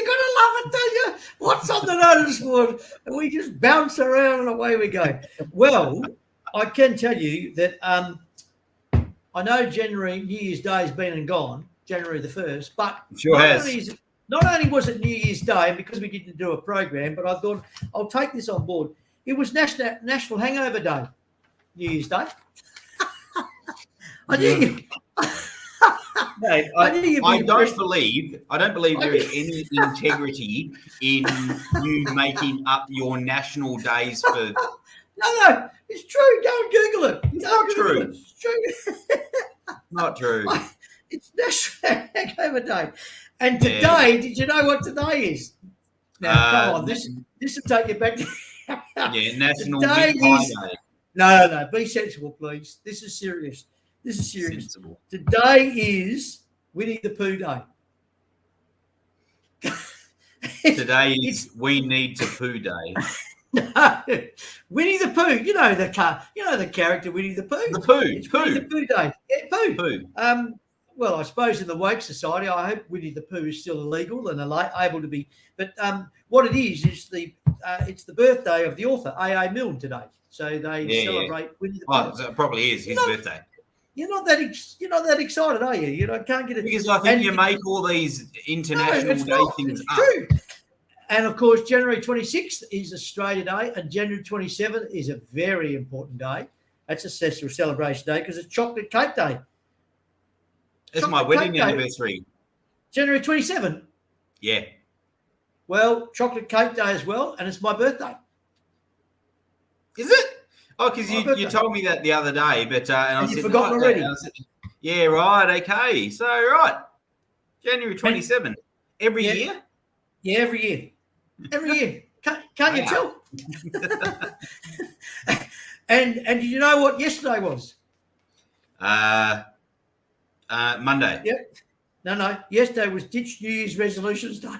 gonna love it, don't you? What's on the notice board? And we just bounce around and away we go. Well, I can tell you that I know New Year's Day has been and gone, January the 1st, but not only was it New Year's Day because we didn't do a program, but I thought I'll take this on board. It was National Hangover Day, New Year's Day. I don't believe there is any integrity in you making up your national days for. No, it's true. Go and Google it. Not true. It's true. Not true. It's National Hangover Day. And today, did you know what today is? Now, come on. This will take you back to... National Big Pie Day. No. Be sensible, please. This is serious. Sensible. Today is Winnie the Pooh Day. Today is We Need to Pooh Day. No, Winnie the Pooh. You know the character Winnie the Pooh. The Pooh. It's Winnie the Pooh Day. Yeah, Pooh. Pooh. Well, I suppose in the woke society, I hope Winnie the Pooh is still illegal and able to be. But what it is it's the birthday of the author A.A. Milne today. So they celebrate Winnie the Pooh. Well, so it probably is his birthday. You're not that excited, are you? You can't get it because I think you make all these international day things up. True. And of course, January 26th is Australia Day, and January 27th is a very important day. That's a special celebration day because it's Chocolate Cake Day. It's my wedding anniversary. January 27th? Yeah. Well, Chocolate Cake Day as well, and it's my birthday. Is it? Oh, because you told me that the other day, but and you've forgotten already. Yeah, right. Okay, so right, January 27th every year. Yeah, every year. Every year. Can't you tell? and did you know what yesterday was? Monday. Yep. No. Yesterday was Ditch New Year's Resolutions Day.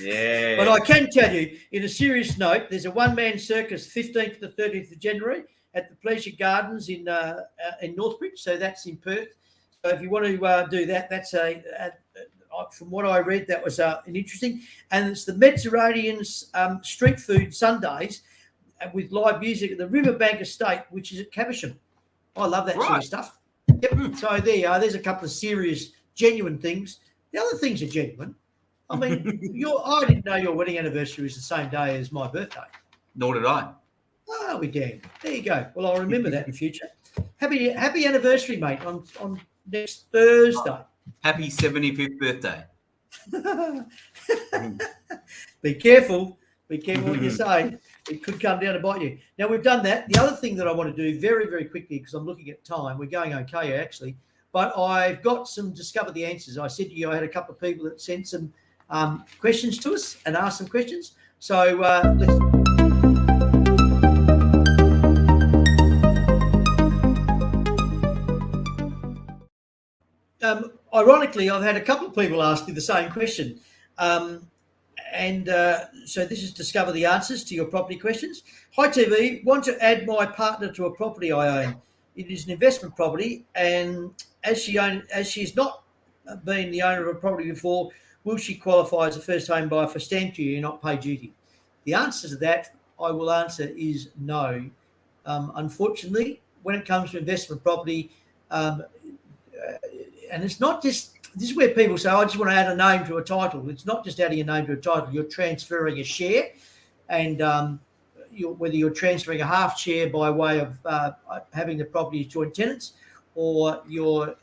Yeah. But I can tell you, in a serious note, there's a one-man circus 15th to 30th of January at the Pleasure Gardens in Northbridge. So that's in Perth. So if you want to do that, that's from what I read, that was an interesting. And it's the Mediterranean's street food Sundays with live music at the Riverbank Estate, which is at Caversham. I love that sort of stuff. Yep. So there you are. There's a couple of serious, genuine things. The other things are genuine. I mean, I didn't know your wedding anniversary was the same day as my birthday. Nor did I. Oh, we damn. There you go. Well, I'll remember that in future. Happy anniversary, mate, on next Thursday. Happy 75th birthday. Be careful. Be careful what you say. It could come down to bite you. Now, we've done that. The other thing that I want to do very, very quickly, because I'm looking at time, we're going okay, actually, but I've got some Discover the Answers. I said to you I had a couple of people that sent some questions to us and asked some questions. So let's... Ironically, I've had a couple of people ask me the same question. So this is Discover the Answers to your property questions. Hi, TV. Want to add my partner to a property I own. it is an investment property, and as she's not been the owner of a property before, will she qualify as a first home buyer for stamp duty and not pay duty? The answer to that, I will answer, is no. Unfortunately, when it comes to investment property, and it's not just, this is where people say, I just want to add a name to a title. It's not just adding a name to a title. You're transferring a share, and whether you're transferring a half share by way of having the property as joint tenants, or you're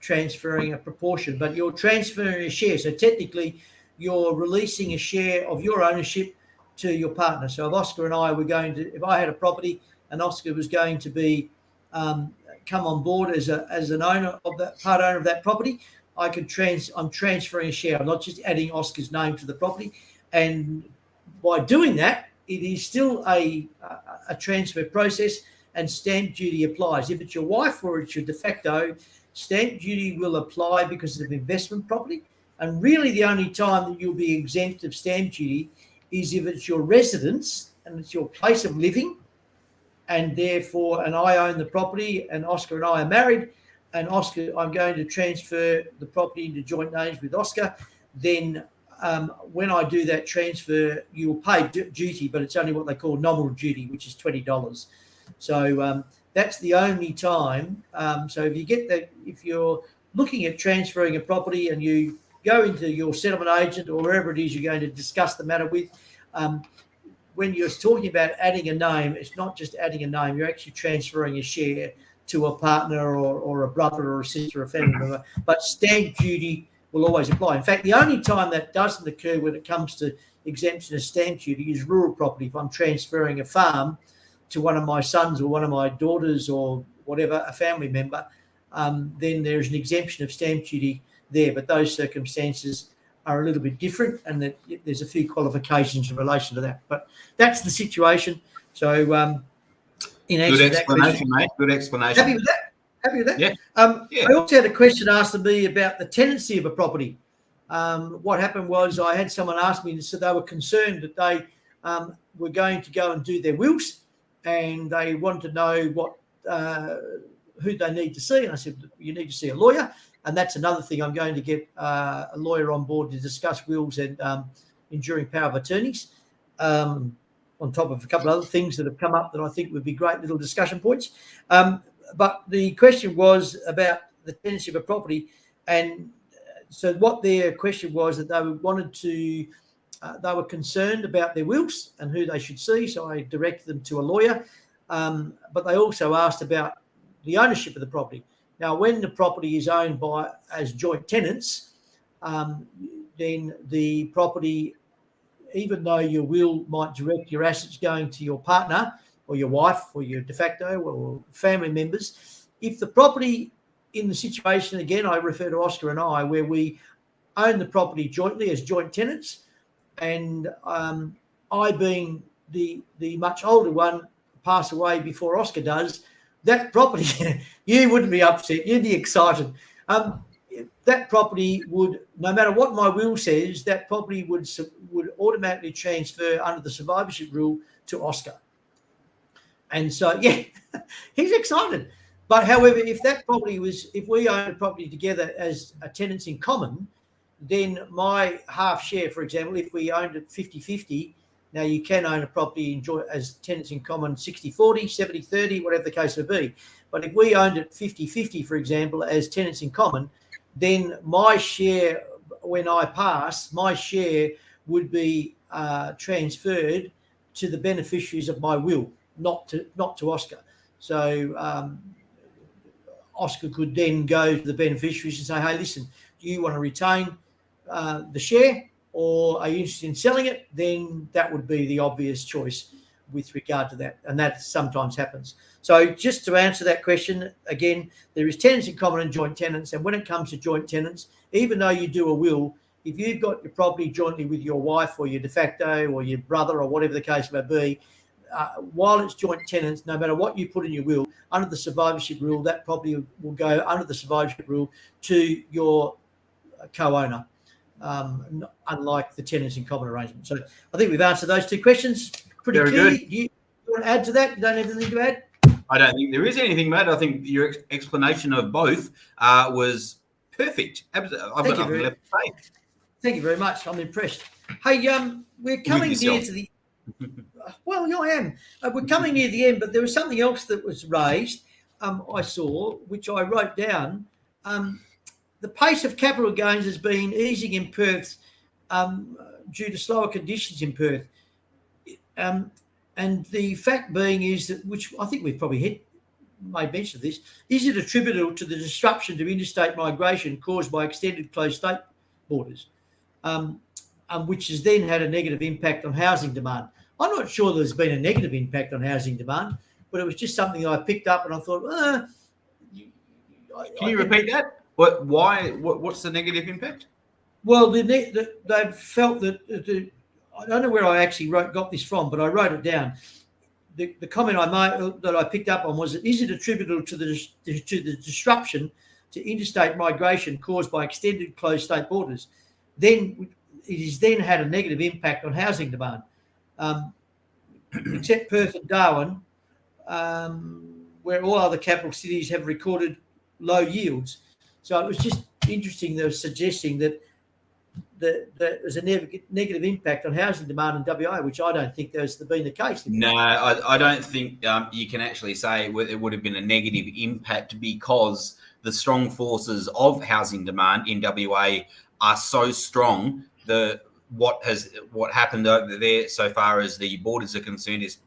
transferring a proportion, but you're transferring a share. So technically, you're releasing a share of your ownership to your partner. So if Oscar and I were going to, if I had a property and Oscar was going to be come on board as an owner of that, part owner of that property, I'm transferring a share. I'm not just adding Oscar's name to the property, and by doing that, it is still a transfer process, and stamp duty applies. If it's your wife or it's your de facto, stamp duty will apply because of investment property. And really the only time that you'll be exempt of stamp duty is if it's your residence and it's your place of living, and therefore, and I own the property and Oscar and I are married, and Oscar, I'm going to transfer the property into joint names with Oscar, then when I do that transfer, you will pay duty, but it's only what they call nominal duty, which is $20. So that's the only time. So if you get that, if you're looking at transferring a property and you go into your settlement agent or wherever it is you're going to discuss the matter with, when you're talking about adding a name, it's not just adding a name, you're actually transferring a share to a partner or a brother or a sister or a family member. But stamp duty will always apply. In fact, the only time that doesn't occur when it comes to exemption of stamp duty is rural property. If I'm transferring a farm to one of my sons or one of my daughters or whatever, a family member, then there's an exemption of stamp duty there. But those circumstances are a little bit different, and that there's a few qualifications in relation to that. But that's the situation. So in answer good to that explanation, question, mate. Good explanation. happy with that? Happy with that? Yeah. I also had a question asked of me about the tenancy of a property. What happened was I had someone ask me, so they were concerned that they were going to go and do their wills, and they wanted to know what who they need to see. And I said, you need to see a lawyer. And that's another thing. I'm going to get a lawyer on board to discuss wills and enduring power of attorneys, on top of a couple of other things that have come up that I think would be great little discussion points. But the question was about the tenancy of a property. And so what their question was that they wanted to, they were concerned about their wills and who they should see. So I directed them to a lawyer. But they also asked about the ownership of the property. Now, when the property is owned as joint tenants, then the property, even though your will might direct your assets going to your partner or your wife or your de facto or family members, if the property in the situation, again, I refer to Oscar and I, where we own the property jointly as joint tenants, and I being the much older one, pass away before Oscar does, that property, you wouldn't be upset, you'd be excited. That property would, no matter what my will says, that property would automatically transfer under the survivorship rule to Oscar. And so, yeah, he's excited. But however, if we own a property together as a tenants in common, then my half share, for example, if we owned it 50-50, now you can own a property as tenants in common 60-40, 70-30, whatever the case may be. But if we owned it 50-50, for example, as tenants in common, then my share, when I pass, my share would be transferred to the beneficiaries of my will, not to Oscar. So Oscar could then go to the beneficiaries and say, hey, listen, do you want to retain the share, or are you interested in selling it? Then that would be the obvious choice with regard to that. And that sometimes happens. So just to answer that question, again, there is tenants in common and joint tenants. And when it comes to joint tenants, even though you do a will, if you've got your property jointly with your wife or your de facto or your brother or whatever the case may be, while it's joint tenants, no matter what you put in your will, under the survivorship rule, that property will go under the survivorship rule to your co-owner, unlike the tenants in common arrangement. So I think we've answered those two questions pretty clearly. Do you want to add to that? You don't have anything to add? I don't think there is anything, mate. I think your explanation of both was perfect. I've got nothing left to say. Thank you very much. I'm impressed. Hey, we're coming near to the. Well, yeah, I am. We're coming near the end, but there was something else that was raised. I saw, which I wrote down. The pace of capital gains has been easing in Perth due to slower conditions in Perth. And the fact being is that, which I think we've probably made mention of this, is it attributable to the disruption to interstate migration caused by extended closed state borders, which has then had a negative impact on housing demand? I'm not sure there's been a negative impact on housing demand, but it was just something I picked up and I thought, Can you repeat that? Why? What's the negative impact? Well, they've felt that I don't know where I actually got this from, but I wrote it down. The comment I made that I picked up on was, is it attributable to the disruption to interstate migration caused by extended closed state borders? Then it has then had a negative impact on housing demand, except Perth and Darwin, where all other capital cities have recorded low yields. So it was just interesting. They were suggesting that there's a negative impact on housing demand in WA, which I don't think there's been the case. No, I don't think you can actually say it would have been a negative impact, because the strong forces of housing demand in WA are so strong. What happened over there so far as the borders are concerned is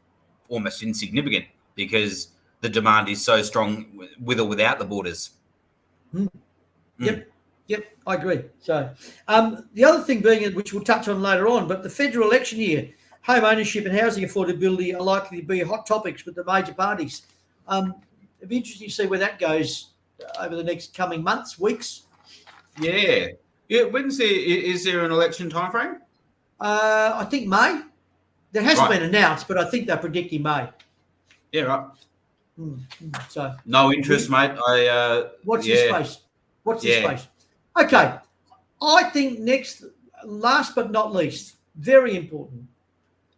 almost insignificant, because the demand is so strong with or without the borders. Yep, I agree. So the other thing being, which we'll touch on later on, but the federal election year, home ownership and housing affordability are likely to be hot topics with the major parties. It'd be interesting to see where that goes over the next coming months, weeks. Yeah. Is there an election timeframe? I think May. That hasn't been announced, but I think they're predicting May. Yeah, right. So no interest, mate. Watch this space. Watch this space. Okay. I think last but not least, very important.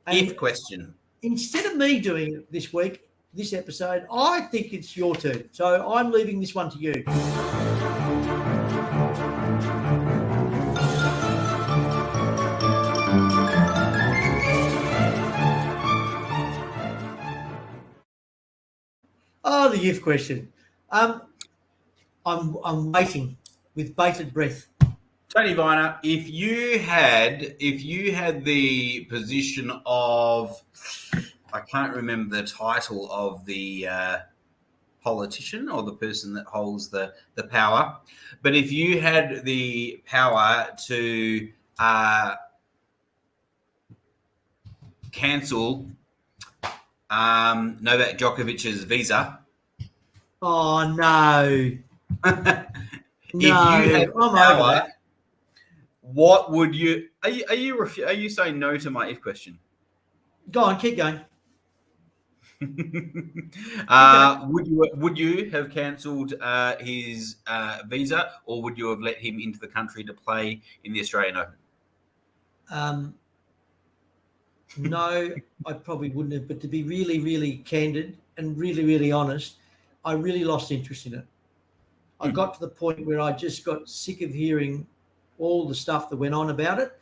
If question. Instead of me doing it this week, this episode, I think it's your turn. So I'm leaving this one to you. Oh, the if question. I'm waiting with bated breath. Tony Viner, if you had the position of, I can't remember the title of the politician or the person that holds the power, but if you had the power to cancel Novak Djokovic's visa. Oh no. If you had power, what would you? Are you saying no to my if question? Go on, keep going. Would you have cancelled his visa, or would you have let him into the country to play in the Australian Open? No, I probably wouldn't have. But to be really, really candid and really, really honest, I really lost interest in it. I got to the point where I just got sick of hearing all the stuff that went on about it.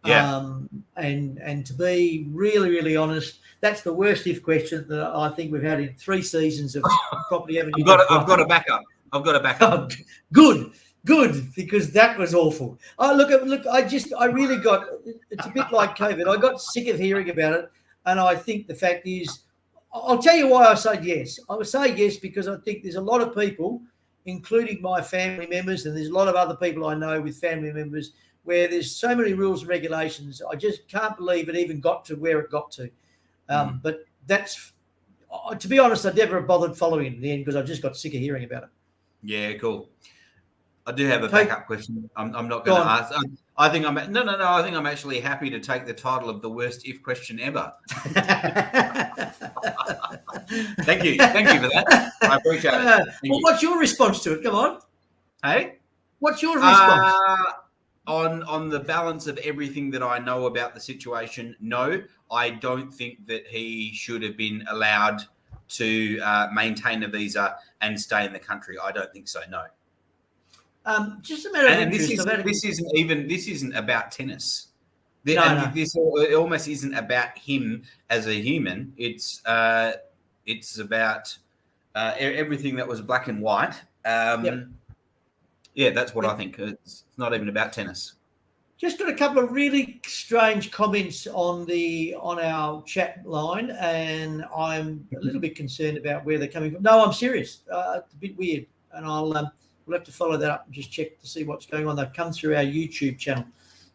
Yeah. And to be really, really honest, that's the worst if question that I think we've had in 3 seasons of Property Avenue. I've got a backup. Oh, good, because that was awful. Look, I really got, it's a bit like COVID. I got sick of hearing about it. And I think the fact is, I'll tell you why I said yes. I would say yes because I think there's a lot of people, including my family members, and there's a lot of other people I know with family members, where there's so many rules and regulations. I just can't believe it even got to where it got to. But that's, to be honest, I never bothered following it in the end because I just got sick of hearing about it. Yeah, cool. I do have a backup question. I'm not going to ask. I think I'm actually happy to take the title of the worst if question ever. Thank you for that. I appreciate it. What's your response to it? Come on. Hey, what's your response? On the balance of everything that I know about the situation, no, I don't think that he should have been allowed to maintain a visa and stay in the country? I don't think so. No. Just a matter of And interest. this isn't about tennis. No. This it almost isn't about him as a human. It's about everything that was black and white. Yeah, that's what I think. It's not even about tennis. Just got a couple of really strange comments on our chat line, and I'm a little bit concerned about where they're coming from. No, I'm serious. It's a bit weird, and we'll have to follow that up and just check to see what's going on. They've come through our YouTube channel,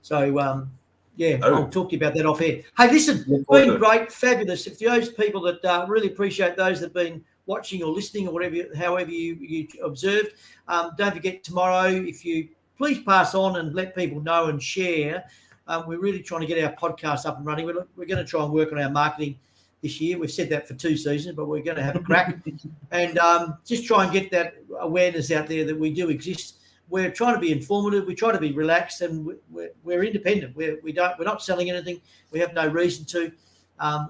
so I'll talk to you about that off air. Hey, listen, been great, fabulous. If those people that really appreciate those that have been watching or listening or whatever, however you observed, don't forget tomorrow, if you please pass on and let people know and share. We're really trying to get our podcast up and running. We're going to try and work on our marketing this year. We've said that for 2 seasons, but we're going to have a crack and just try and get that awareness out there that we do exist. We're trying to be informative. We try to be relaxed, and we're independent. We're not selling anything. We have no reason to.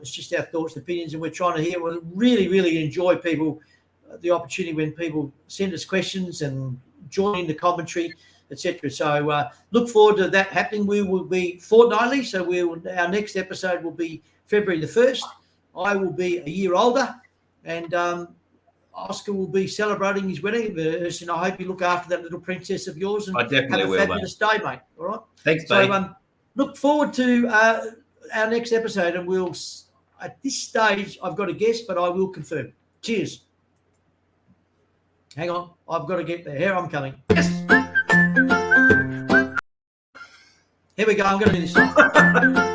It's just our thoughts and opinions, and we're trying to hear. We really, really enjoy the opportunity when people send us questions and join in the commentary, etc. So look forward to that happening. We will be fortnightly, so our next episode will be February the 1st. I will be a year older, and Oscar will be celebrating his wedding. And I hope you look after that little princess of yours, and I definitely have a fabulous day, mate. All right. Thanks, mate. So look forward to our next episode, and we'll. At this stage, I've got a guess, but I will confirm. Cheers. Hang on, I've got to get there. Here I'm coming. Yes. Here we go. I'm going to do this.